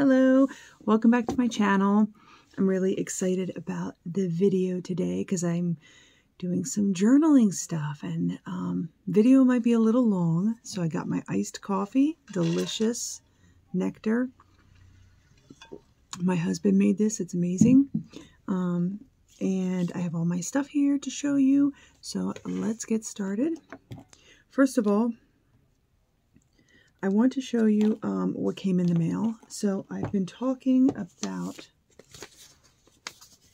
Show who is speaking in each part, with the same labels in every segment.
Speaker 1: Hello, welcome back to my channel. I'm really excited about the video today because I'm doing some journaling stuff, and video might be a little long. So I got my iced coffee, delicious nectar. My husband made this, it's amazing. And I have all my stuff here to show you. So let's get started. First of all, I want to show you what came in the mail. So I've been talking about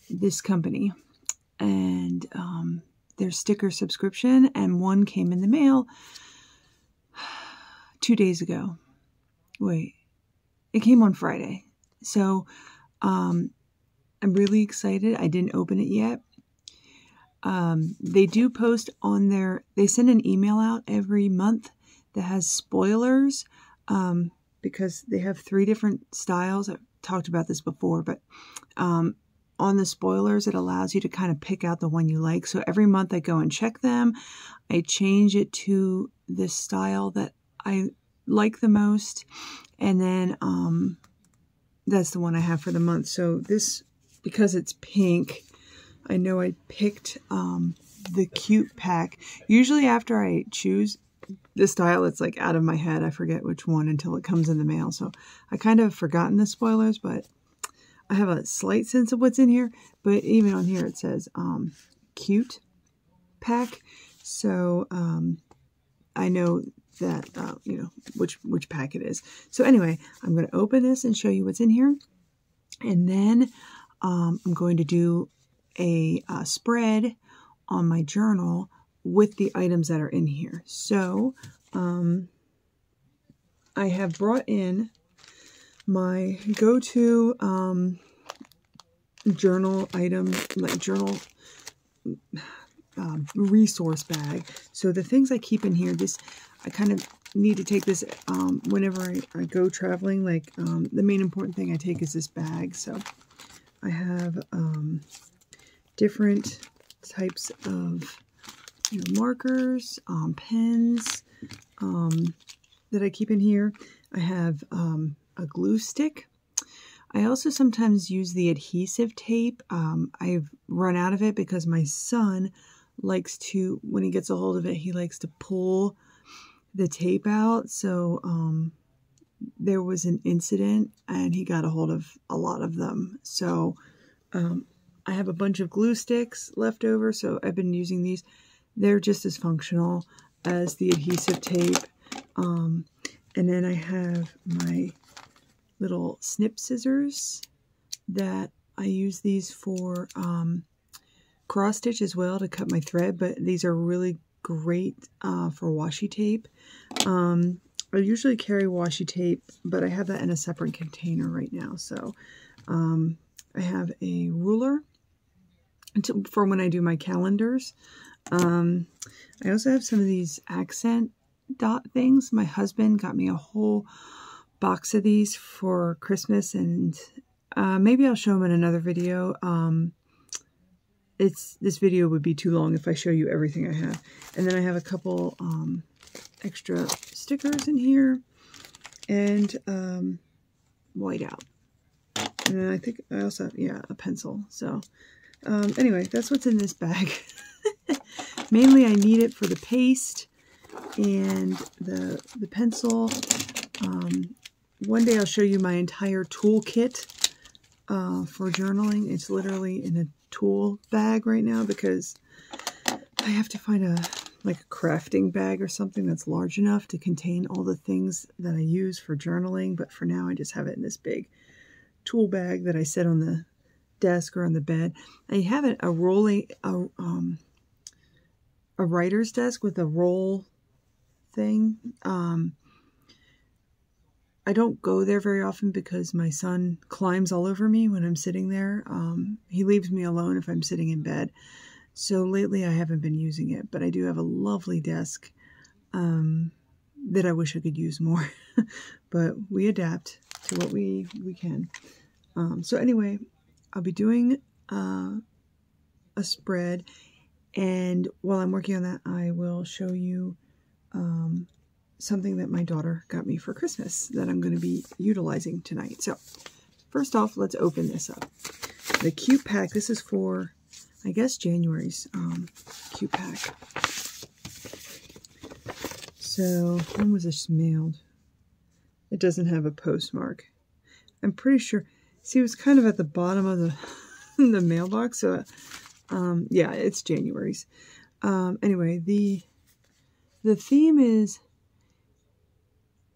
Speaker 1: this company and their sticker subscription, and one came in the mail 2 days ago. Wait, it came on Friday. So I'm really excited. I didn't open it yet. They do post on they send an email out every month that has spoilers, because they have 3 different styles. I've talked about this before, but on the spoilers, it allows you to kind of pick out the one you like. So every month I go and check them. I change it to the style that I like the most, and then that's the one I have for the month. So this, because it's pink, I know I picked the cute pack. Usually after I choose the style, it's like out of my head. I forget which one until it comes in the mail. So I kind of have forgotten the spoilers, but I have a slight sense of what's in here. But even on here it says cute pack. So I know that you know which pack it is. So anyway, I'm going to open this and show you what's in here, and then I'm going to do a spread on my journal with the items that are in here. So I have brought in my go-to journal item, like journal resource bag. So the things I keep in here, I kind of need to take this whenever I go traveling. Like the main important thing I take is this bag. So I have different types of markers, pens that I keep in here. I have a glue stick. I also sometimes use the adhesive tape. I've run out of it because my son likes to, when he gets a hold of it, he likes to pull the tape out. So there was an incident and he got a hold of a lot of them. So I have a bunch of glue sticks left over, so I've been using these. They're just as functional as the adhesive tape. And then I have my little snip scissors that I use these for cross stitch as well, to cut my thread, but these are really great for washi tape. I usually carry washi tape, but I have that in a separate container right now. So I have a ruler for when I do my calendars. I also have some of these accent dot things. My husband got me a whole box of these for Christmas, and maybe I'll show them in another video. This video would be too long if I show you everything I have. And then I have a couple extra stickers in here, and whiteout. And then I think I also have, yeah, a pencil. So anyway, that's what's in this bag. Mainly I need it for the paste and the pencil. One day I'll show you my entire toolkit for journaling. It's literally in a tool bag right now because I have to find a crafting bag or something that's large enough to contain all the things that I use for journaling. But for now I just have it in this big tool bag that I set on the desk or on the bed. I have it a writer's desk with a roll thing. I don't go there very often because my son climbs all over me when I'm sitting there. He leaves me alone if I'm sitting in bed. So lately I haven't been using it, but I do have a lovely desk that I wish I could use more. But we adapt to what we can. So anyway, I'll be doing a spread, and while I'm working on that, I will show you something that my daughter got me for Christmas that I'm going to be utilizing tonight. So first off, let's open this up. The cute pack. This is for, I guess, January's cute pack. So when was this mailed? It doesn't have a postmark. I'm pretty sure. See, it was kind of at the bottom of the mailbox. So yeah, it's January's. Anyway, the theme is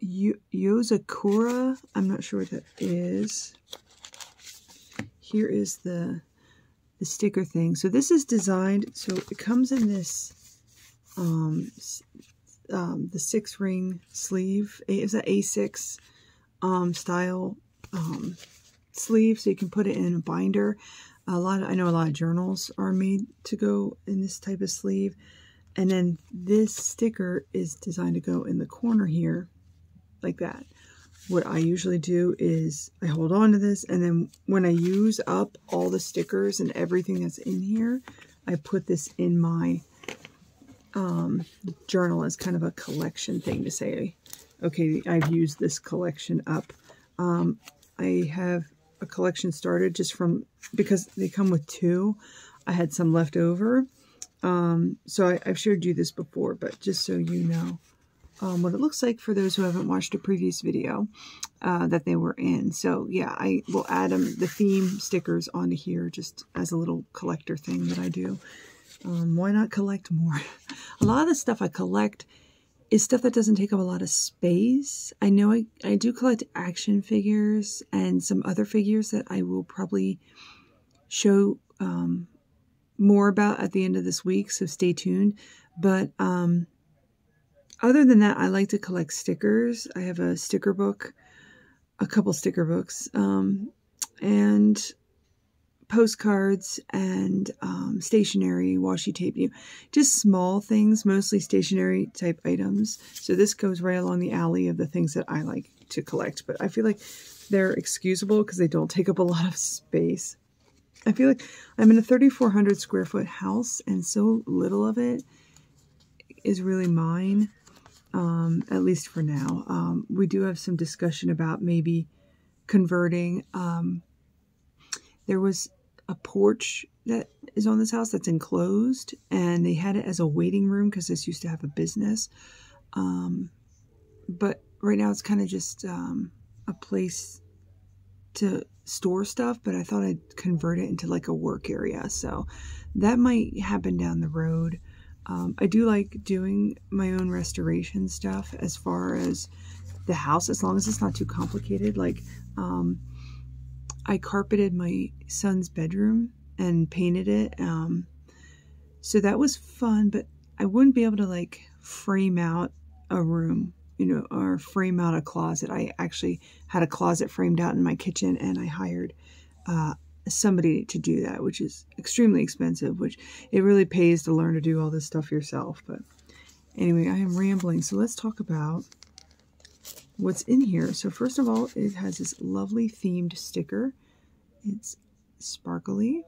Speaker 1: Yozakura. I'm not sure what that is. Here is the sticker thing. So this is designed, so it comes in this the 6-ring sleeve. It's an A6 style sleeve, so you can put it in a binder. I know a lot of journals are made to go in this type of sleeve. And then this sticker is designed to go in the corner here, like that. What I usually do is I hold on to this, and then when I use up all the stickers and everything that's in here, I put this in my journal as kind of a collection thing to say, okay, I've used this collection up. I have a collection started just from, because they come with 2, I had some left over. So I've showed you this before, but just so you know what it looks like for those who haven't watched a previous video that they were in. So yeah, I will add the theme stickers onto here just as a little collector thing that I do. Why not collect more? A lot of the stuff I collect is stuff that doesn't take up a lot of space. I know I do collect action figures and some other figures that I will probably show more about at the end of this week, so stay tuned. But other than that, I like to collect stickers. I have a sticker book, a couple sticker books, and postcards and stationery, washi tape, just small things, mostly stationery type items. So this goes right along the alley of the things that I like to collect, but I feel like they're excusable because they don't take up a lot of space. I feel like I'm in a 3,400 square foot house, and so little of it is really mine, at least for now. We do have some discussion about maybe converting. There was a porch that is on this house that's enclosed, and they had it as a waiting room because this used to have a business. But right now it's kind of just a place to store stuff, but I thought I'd convert it into like a work area. So that might happen down the road. I do like doing my own restoration stuff as far as the house, as long as it's not too complicated. Like, I carpeted my son's bedroom and painted it. So that was fun, but I wouldn't be able to like frame out a room, or frame out a closet. I actually had a closet framed out in my kitchen, and I hired somebody to do that, which is extremely expensive, which it really pays to learn to do all this stuff yourself. But anyway, I am rambling. So let's talk about what's in here. So first of all, it has this lovely themed sticker. It's sparkly.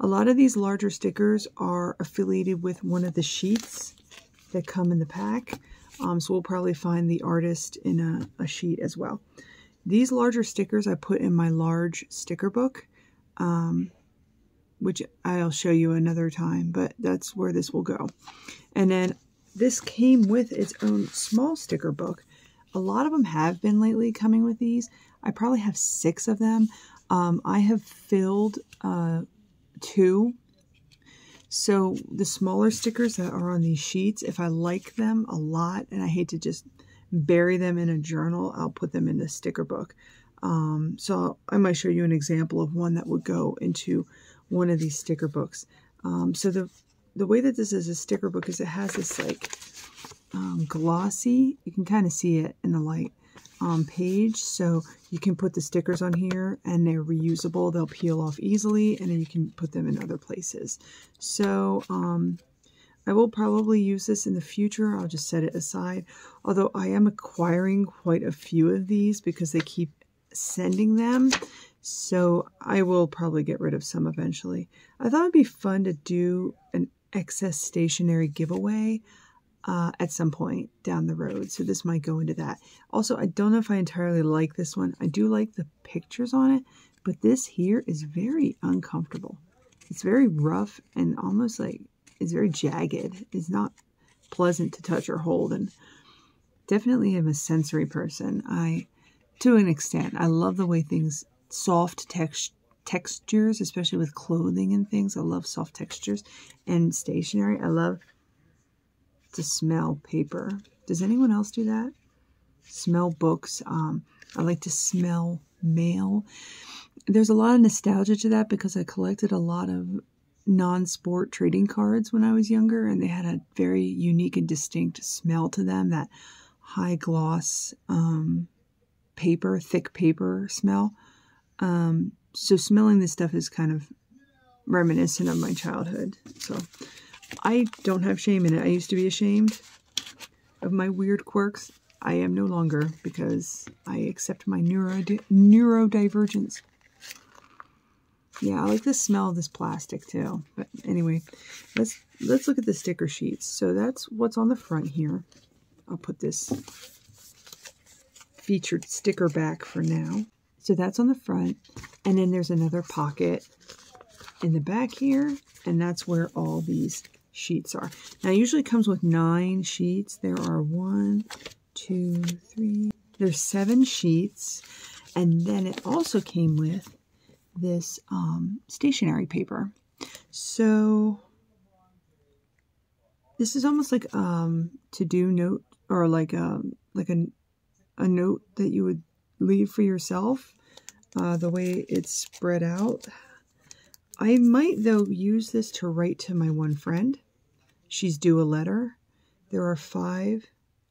Speaker 1: A lot of these larger stickers are affiliated with one of the sheets that come in the pack. So we'll probably find the artist in a sheet as well. These larger stickers I put in my large sticker book, which I'll show you another time, but that's where this will go. And then this came with its own small sticker book. A lot of them have been lately coming with these. I probably have 6 of them. I have filled 2. So the smaller stickers that are on these sheets, if I like them a lot and I hate to just bury them in a journal, I'll put them in the sticker book. So I might show you an example of one that would go into one of these sticker books. So the way that this is a sticker book is it has this like glossy, you can kind of see it in the light, page. So you can put the stickers on here and they're reusable. They'll peel off easily, and then you can put them in other places. So I will probably use this in the future. I'll just set it aside. Although I am acquiring quite a few of these because they keep sending them. So I will probably get rid of some eventually. I thought it'd be fun to do an excess stationery giveaway. at some point down the road. So this might go into that. Also, I don't know if I entirely like this one. I do like the pictures on it, but this here is very uncomfortable. It's very rough and almost like it's very jagged. It's not pleasant to touch or hold, and definitely am a sensory person. To an extent, I love the way things, soft textures, especially with clothing and things. I love soft textures and stationery. I love to smell paper. Does anyone else do that? Smell books. I like to smell mail. There's a lot of nostalgia to that because I collected a lot of non-sport trading cards when I was younger, and they had a very unique and distinct smell to them, that high gloss paper, thick paper smell. So smelling this stuff is kind of reminiscent of my childhood. So I don't have shame in it. I used to be ashamed of my weird quirks. I am no longer, because I accept my neurodivergence. Yeah, I like the smell of this plastic too. But anyway, let's look at the sticker sheets. So that's what's on the front here. I'll put this featured sticker back for now. So that's on the front. And then there's another pocket in the back here. And that's where all these sheets are. Now, it usually comes with 9 sheets. There are 1, 2, 3. There's 7 sheets. And then it also came with this stationery paper. So this is almost like to-do note, or like a note that you would leave for yourself, the way it's spread out. I might, though, use this to write to my one friend. She's due a letter. There are 5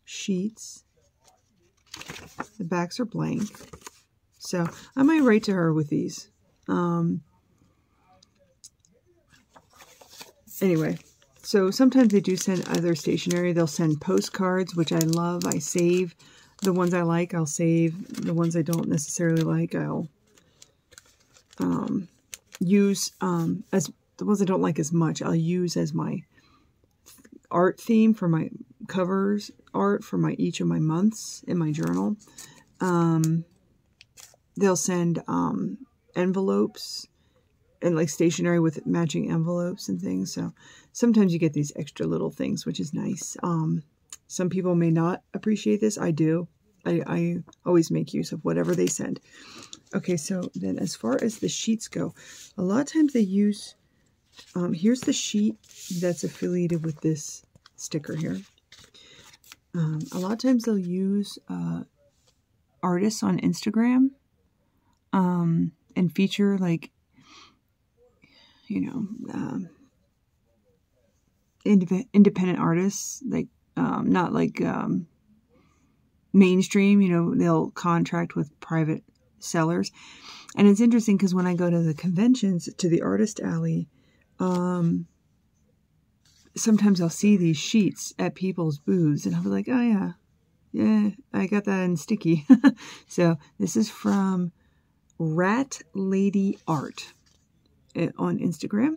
Speaker 1: sheets. The backs are blank. So I might write to her with these. Anyway, so sometimes they do send other stationery. They'll send postcards, which I love. I save the ones I like. I'll save the ones I don't necessarily like. I'll use as the ones I don't like as much. I'll use as my art theme for my covers art for each of my months in my journal. They'll send envelopes and like stationery with matching envelopes and things. So sometimes you get these extra little things, which is nice. Some people may not appreciate this. I do. I always make use of whatever they send. Okay, so then as far as the sheets go, a lot of times they use, here's the sheet that's affiliated with this sticker here. A lot of times they'll use artists on Instagram and feature, like, you know, independent artists, like not like mainstream. You know, they'll contract with private sellers. And it's interesting because when I go to the conventions, to the artist alley, sometimes I'll see these sheets at people's booths, and I'll be like, oh yeah, I got that in Stickii. So this is from Rat Lady Art on Instagram.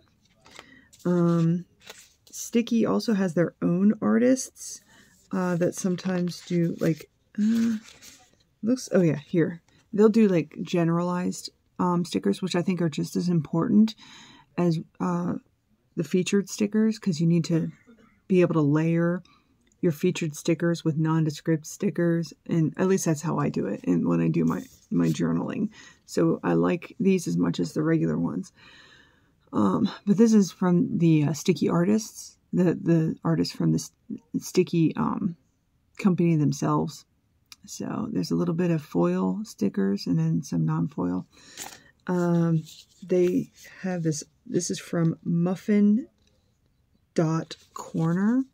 Speaker 1: Stickii also has their own artists that sometimes do like oh yeah, here they'll do like generalized stickers, which I think are just as important as the featured stickers, because you need to be able to layer your featured stickers with nondescript stickers, and at least that's how I do it and when I do my journaling. So I like these as much as the regular ones. But this is from the Stickii artists, the artists from the Stickii company themselves. So there's a little bit of foil stickers and then some non-foil. They have this is from Muffin Dot Corner.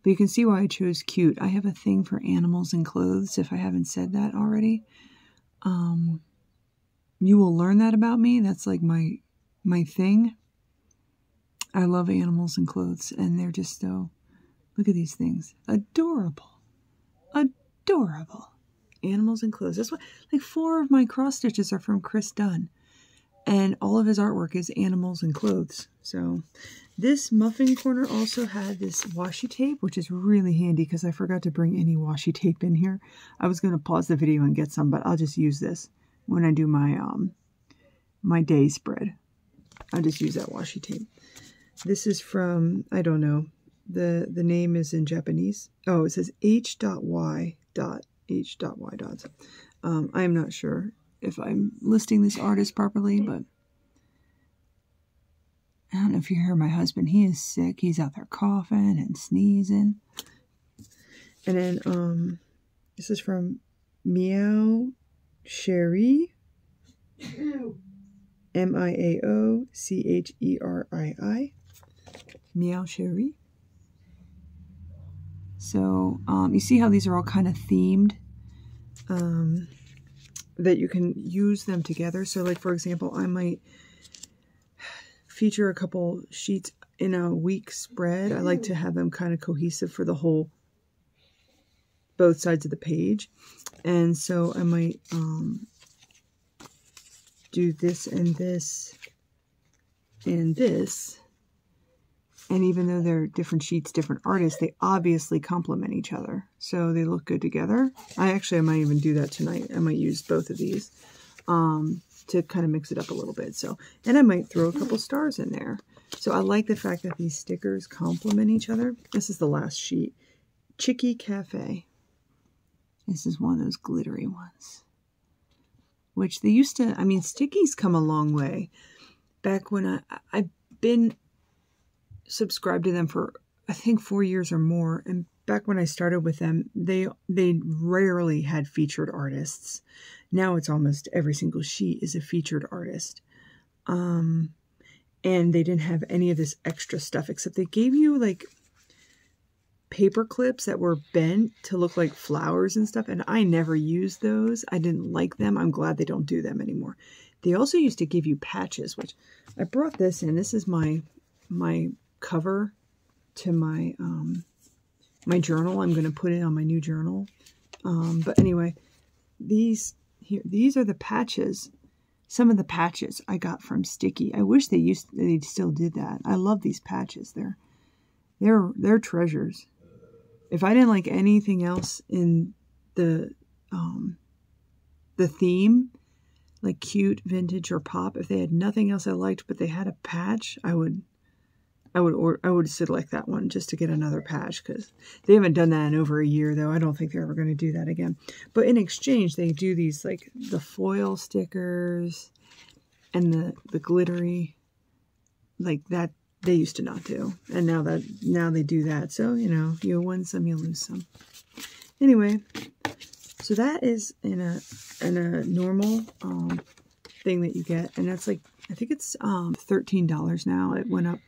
Speaker 1: But you can see why I chose cute. I have a thing for animals and clothes, if I haven't said that already. You will learn that about me. That's like my thing. I love animals and clothes, and they're just so, look at these things. Adorable. Adorable. Animals and clothes. That's what, like 4 of my cross stitches are from Chris Dunn. And all of his artwork is animals and clothes. So this muffin corner also had this washi tape, which is really handy because I forgot to bring any washi tape in here. I was going to pause the video and get some, but I'll just use this when I do my my day spread. I'll just use that washi tape. This is from, I don't know, the name is in Japanese. Oh, it says H.Y. I'm not sure if I'm listing this artist properly, but I don't know if you hear my husband. He is sick. He's out there coughing and sneezing. And then this is from Miao Cherii. Miaocherii. Miao Cherii. So you see how these are all kind of themed, that you can use them together. So like, for example, I might feature a couple sheets in a week spread. I like to have them kind of cohesive for the whole, both sides of the page. And so I might do this and this and this. And even though they're different sheets, different artists, they obviously complement each other. So they look good together. I might even do that tonight. I might use both of these to kind of mix it up a little bit. So, and I might throw a couple stars in there. So I like the fact that these stickers complement each other. This is the last sheet. Stickii Cafe. This is one of those glittery ones. Which they used to, I mean, Stickii's come a long way. Back when I've been subscribed to them for, I think, 4 years or more. And back when I started with them, they rarely had featured artists. Now it's almost every single sheet is a featured artist. And they didn't have any of this extra stuff, except they gave you like paper clips that were bent to look like flowers and stuff. And I never used those. I didn't like them. I'm glad they don't do them anymore. They also used to give you patches, which I brought this in. This is my cover to my my journal. I'm going to put it on my new journal. But anyway, these are the patches. Some of the patches I got from Stickii. I wish they still did that. I love these patches. They're treasures. If I didn't like anything else in the theme, like cute, vintage, or pop, if they had nothing else I liked but they had a patch, I would select that one just to get another patch, because they haven't done that in over a year, though. I don't think they're ever going to do that again. But in exchange, they do these, like, the foil stickers and the glittery, like that they used to not do. And now they do that. So, you know, you win some, you lose some. Anyway, so that is in a normal thing that you get. And that's like, I think it's $13 now. It went up.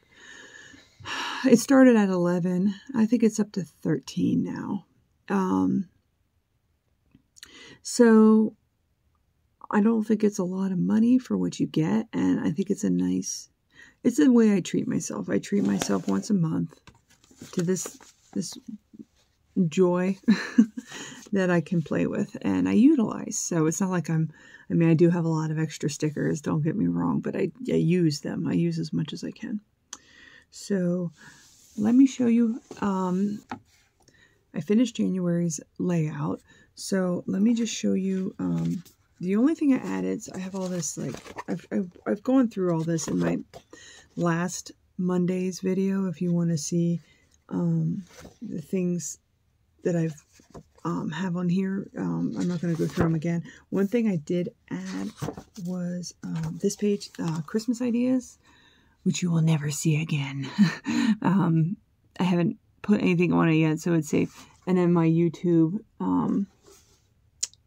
Speaker 1: It started at 11. I think it's up to 13 now. So I don't think it's a lot of money for what you get, and I think it's it's the way I treat myself. I treat myself once a month to this joy that I can play with and I utilize. So it's not like I do have a lot of extra stickers, don't get me wrong, but I use them. I use as much as I can. So let me show you, I finished January's layout. So let me just show you, the only thing I added, so I have all this, like, I've gone through all this in my last Monday's video. If you want to see, the things that I've, have on here, I'm not going to go through them again. One thing I did add was, this page, Christmas ideas, which you will never see again. I haven't put anything on it yet, so it's safe. And then my YouTube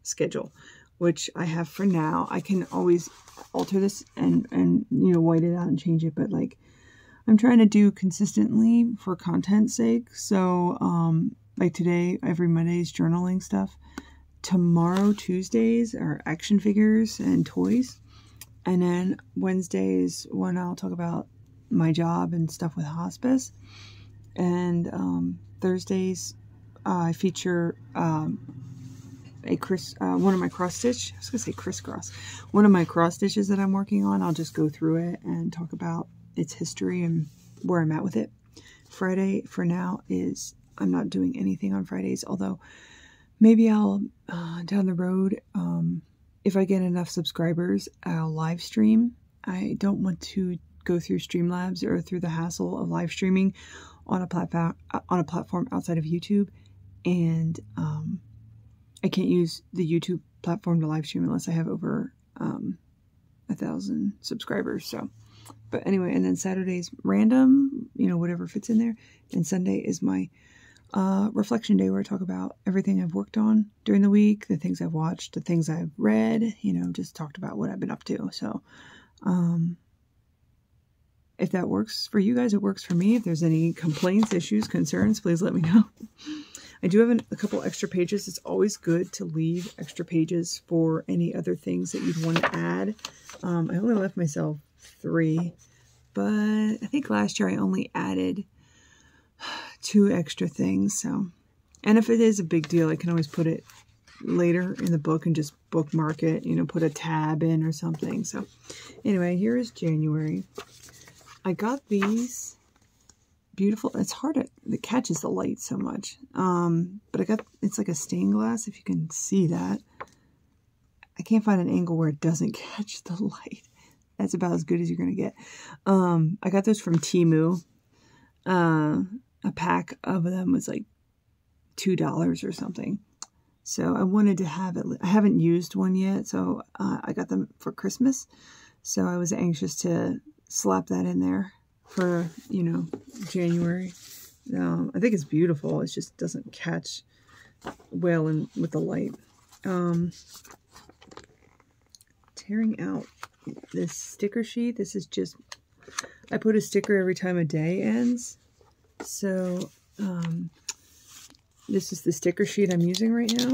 Speaker 1: schedule, which I have for now. I can always alter this and you know, white it out and change it, but like I'm trying to do consistently for content's sake. So like today, every Monday's journaling stuff. Tomorrow, Tuesdays, are action figures and toys. And then Wednesdays, when I'll talk about my job and stuff with hospice. And Thursdays, I feature one of my cross stitch. I was gonna say crisscross. One of my cross stitches that I'm working on. I'll just go through it and talk about its history and where I'm at with it. Friday for now is I'm not doing anything on Fridays, although maybe I'll down the road, if I get enough subscribers, I'll live stream. I don't want to go through Streamlabs or through the hassle of live streaming on a platform outside of YouTube, and I can't use the YouTube platform to live stream unless I have over 1,000 subscribers. So, but anyway, and then Saturday's random, whatever fits in there, and Sunday is my reflection day where I talk about everything I've worked on during the week, the things I've watched, the things I've read, just talked about what I've been up to. So, if that works for you guys, it works for me. If there's any complaints, issues, concerns, please let me know. I do have a couple extra pages. It's always good to leave extra pages for any other things that you'd want to add. I only left myself 3, but I think last year I only added 2 extra things. So, and if it is a big deal, I can always put it later in the book and just bookmark it, put a tab in or something. So anyway, here is January. I got these beautiful, it's hard to, it catches the light so much. But it's like a stained glass, if you can see that. I can't find an angle where it doesn't catch the light. That's about as good as you're going to get. I got those from Temu. A pack of them was like $2 or something. So I wanted to have it. I haven't used one yet, so I got them for Christmas. So I was anxious to slap that in there for, January. I think it's beautiful. It just doesn't catch well with the light. Tearing out this sticker sheet. This is just, I put a sticker every time a day ends. So, this is the sticker sheet I'm using right now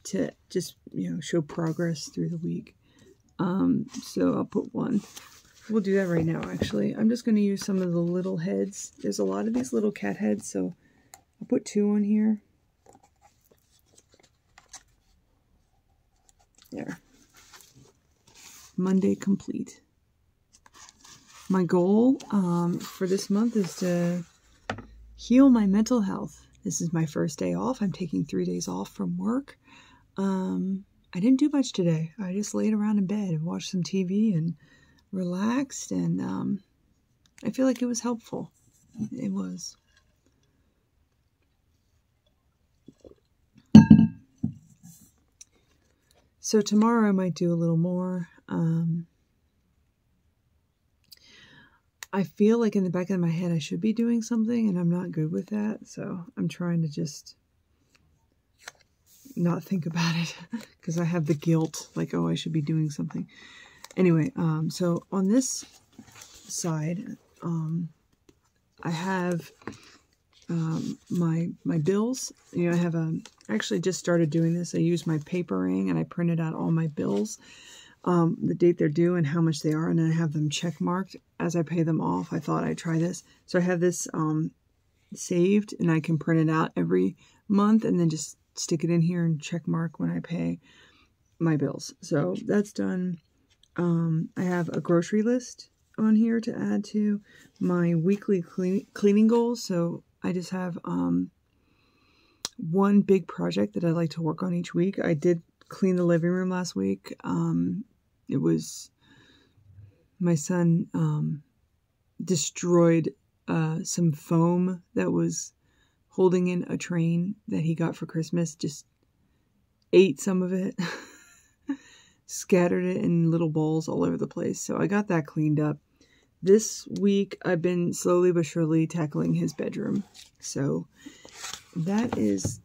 Speaker 1: to just, show progress through the week. So I'll put one. We'll do that right now, actually. I'm just going to use some of the little heads. There's a lot of these little cat heads, so I'll put 2 on here. There. Monday complete. My goal for this month is to heal my mental health. This is my first day off. I'm taking 3 days off from work. I didn't do much today. I just laid around in bed and watched some TV and relaxed, and I feel like it was helpful. It was. So tomorrow I might do a little more. I feel like in the back of my head I should be doing something, and I'm not good with that. So I'm trying to just not think about it because I have the guilt, like, oh, I should be doing something. Anyway, so on this side, I have my bills. I have I actually just started doing this. I use my papering and I printed out all my bills, the date they're due and how much they are, and then I have them check marked as I pay them off. I thought I'd try this. So I have this saved, and I can print it out every month and then just stick it in here and check mark when I pay my bills. So that's done. I have a grocery list on here to add to my weekly cleaning goals. So I just have one big project that I like to work on each week. I did clean the living room last week. It was my son destroyed some foam that was holding in a train that he got for Christmas. Just ate some of it, scattered it in little balls all over the place. So I got that cleaned up. This week I've been slowly but surely tackling his bedroom. So that is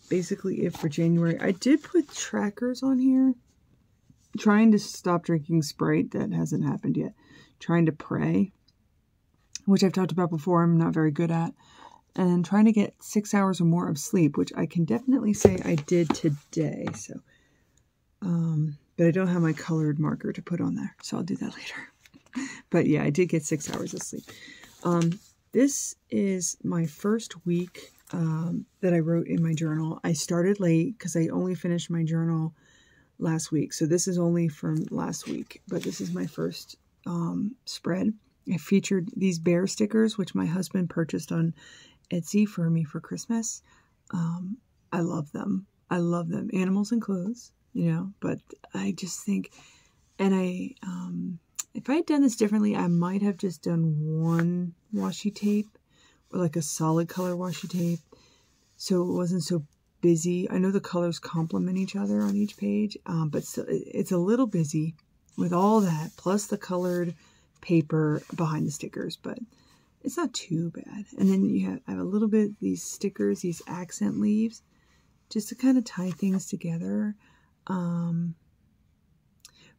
Speaker 1: basically it for January. I did put trackers on here. Trying to stop drinking Sprite. That hasn't happened yet. Trying to pray, which I've talked about before, I'm not very good at. And trying to get 6 hours or more of sleep, which I can definitely say I did today. So, but I don't have my colored marker to put on there, so I'll do that later. But yeah, I did get 6 hours of sleep. This is my first week that I wrote in my journal. I started late because I only finished my journal last week. So this is only from last week, but this is my first spread. I featured these bear stickers, which my husband purchased on Etsy for me for Christmas. I love them. I love them. Animals and clothes, you know, but I just think, and if I had done this differently, I might have just done one washi tape or like a solid color washi tape, so it wasn't so busy. I know the colors complement each other on each page, but still, it's a little busy with all that, plus the colored paper behind the stickers, but it's not too bad. And then I have a little bit these stickers, these accent leaves, just to kind of tie things together.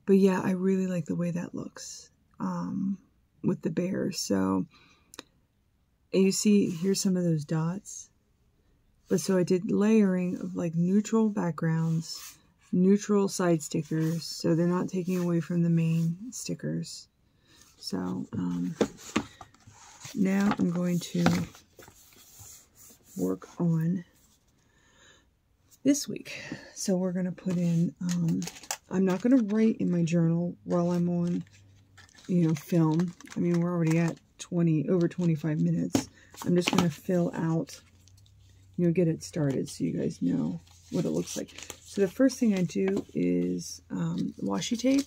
Speaker 1: But yeah, I really like the way that looks with the bears. So you see, here's some of those dots. But so I did layering of like neutral backgrounds, neutral side stickers, so they're not taking away from the main stickers. So now I'm going to work on this week. So we're going to put in, I'm not going to write in my journal while I'm on, you know, film. I mean, we're already at over 25 minutes. I'm just going to fill out, you know, get it started so you guys know what it looks like. So the first thing I do is washi tape.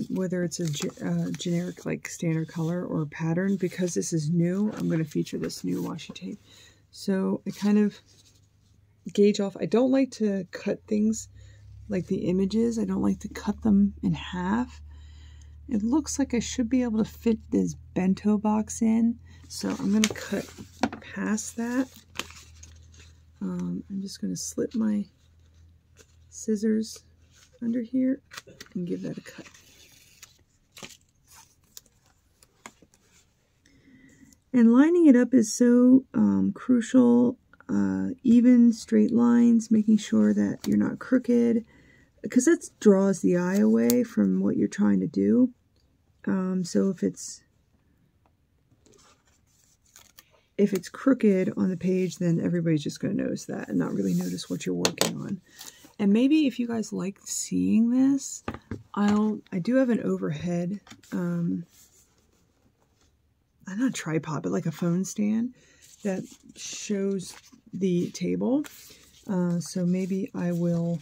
Speaker 1: Whether it's a generic like standard color or pattern, because this is new, I'm going to feature this new washi tape. So I kind of gauge off. I don't like to cut things like the images. I don't like to cut them in half. It looks like I should be able to fit this bento box in, so I'm going to cut past that. I'm just going to slip my scissors under here and give that a cut. And lining it up is so crucial. Even straight lines, making sure that you're not crooked, because that draws the eye away from what you're trying to do. So if it's crooked on the page, then everybody's just going to notice that and not really notice what you're working on. And maybe if you guys like seeing this, I do have an overhead, not a tripod, but like a phone stand that shows the table. So maybe I will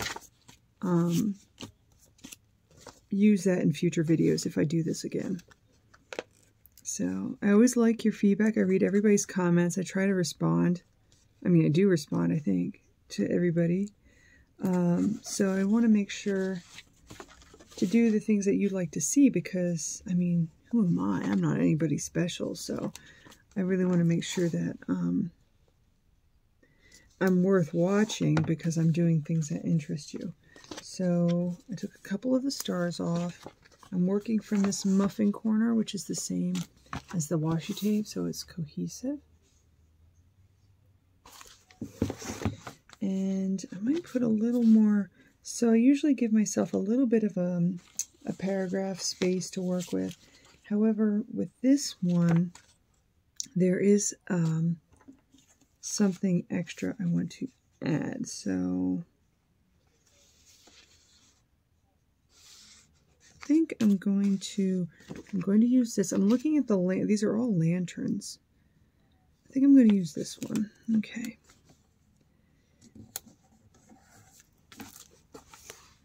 Speaker 1: use that in future videos if I do this again. So I always like your feedback. I read everybody's comments. I try to respond. I mean, I do respond, I think, to everybody. So I want to make sure to do the things that you'd like to see, because, I mean, who am I? I'm not anybody special, so I really want to make sure that I'm worth watching because I'm doing things that interest you. So I took a couple of the stars off. I'm working from this muffin corner, which is the same as the washi tape, so it's cohesive. And I might put a little more, so I usually give myself a little bit of a paragraph space to work with. However, with this one, there is something extra I want to add. So I think I'm going to use this. I'm looking at these are all lanterns. I think I'm going to use this one. Okay.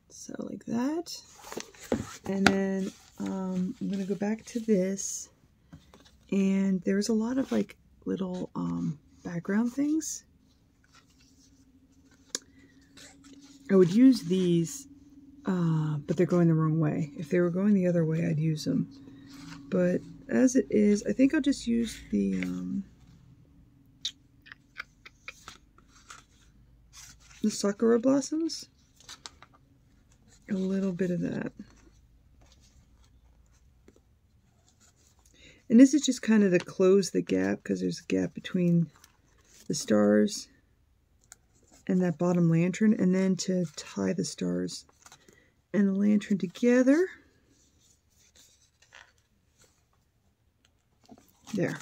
Speaker 1: So like that. And then I'm going to go back to this. And there's a lot of like little background things. I would use these, but they're going the wrong way. If they were going the other way, I'd use them. But as it is, I think I'll just use the sakura blossoms. A little bit of that. And this is just kind of to close the gap, because there's a gap between the stars and that bottom lantern, and then to tie the stars and the lantern together. There.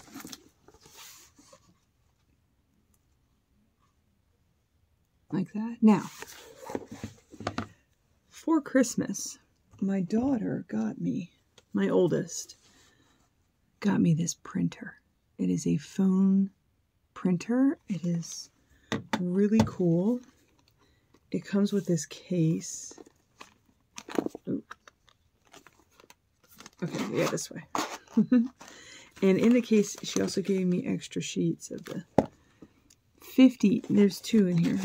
Speaker 1: like that. Now, for Christmas, my daughter got me, my oldest, got me this printer. It is a phone printer. It is really cool. It comes with this case. Ooh. Okay, yeah, this way. And in the case, she also gave me extra sheets of the 50. There's 2 in here.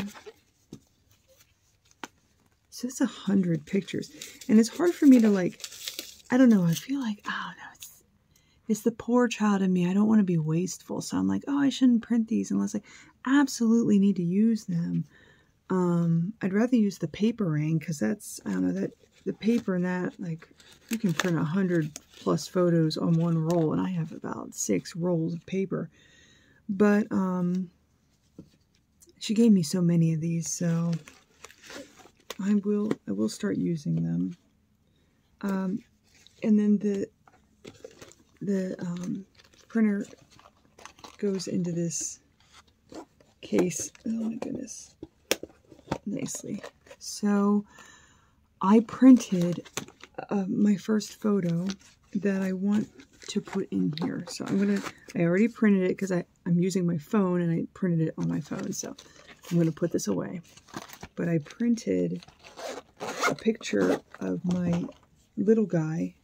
Speaker 1: So it's 100 pictures. And it's hard for me to, like, I don't know. I feel like, I don't know. It's the poor child in me. I don't want to be wasteful. So I'm like, oh, I shouldn't print these unless I absolutely need to use them. I'd rather use the paper ink because that's, I don't know, that the paper and that, like, you can print 100+ photos on one roll, and I have about 6 rolls of paper. But she gave me so many of these, so I will start using them. And then the printer goes into this case. Oh my goodness. Nicely. So I printed my first photo that I want to put in here. So I already printed it because I'm using my phone and I printed it on my phone. So I'm going to put this away. But I printed a picture of my little guy.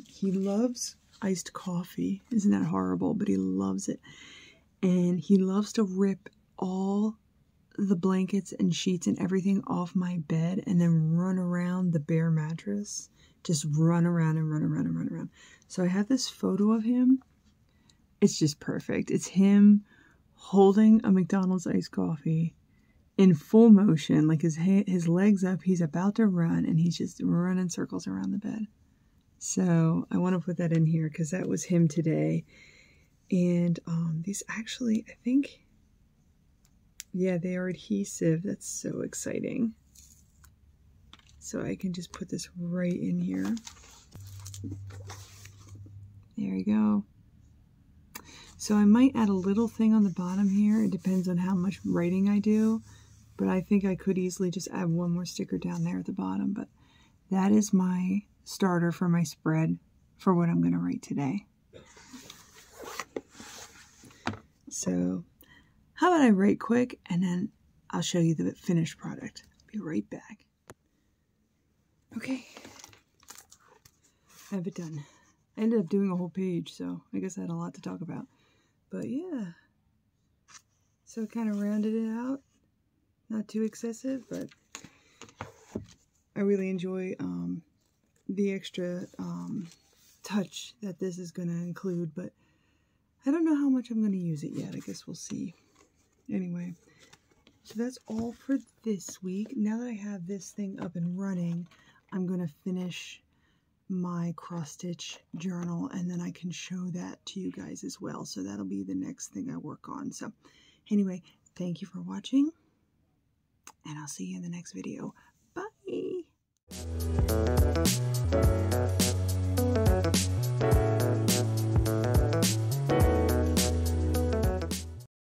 Speaker 1: He loves iced coffee. Isn't that horrible? But he loves it. And he loves to rip all the blankets and sheets and everything off my bed and then run around the bare mattress. Just run around and run around and run around. So I have this photo of him. It's just perfect. It's him holding a McDonald's iced coffee in full motion, like his legs up. He's about to run and he's just running circles around the bed. So I want to put that in here because that was him today. And these actually, I think, yeah, they are adhesive. That's so exciting. So I can just put this right in here. There we go. So I might add a little thing on the bottom here. It depends on how much writing I do. But I think I could easily just add one more sticker down there at the bottom. But that is my starter for my spread for what I'm going to write today. So how about I write quick and then I'll show you the finished product. Be right back. Okay. I have it done. I ended up doing a whole page, so I guess I had a lot to talk about. But yeah. So I kind of rounded it out. Not too excessive, but I really enjoy the extra touch that this is going to include, but I don't know how much I'm going to use it yet. I guess we'll see. Anyway, so that's all for this week. Now that I have this thing up and running, I'm going to finish my cross-stitch journal, and then I can show that to you guys as well. So that'll be the next thing I work on. So anyway, thank you for watching, and I'll see you in the next video.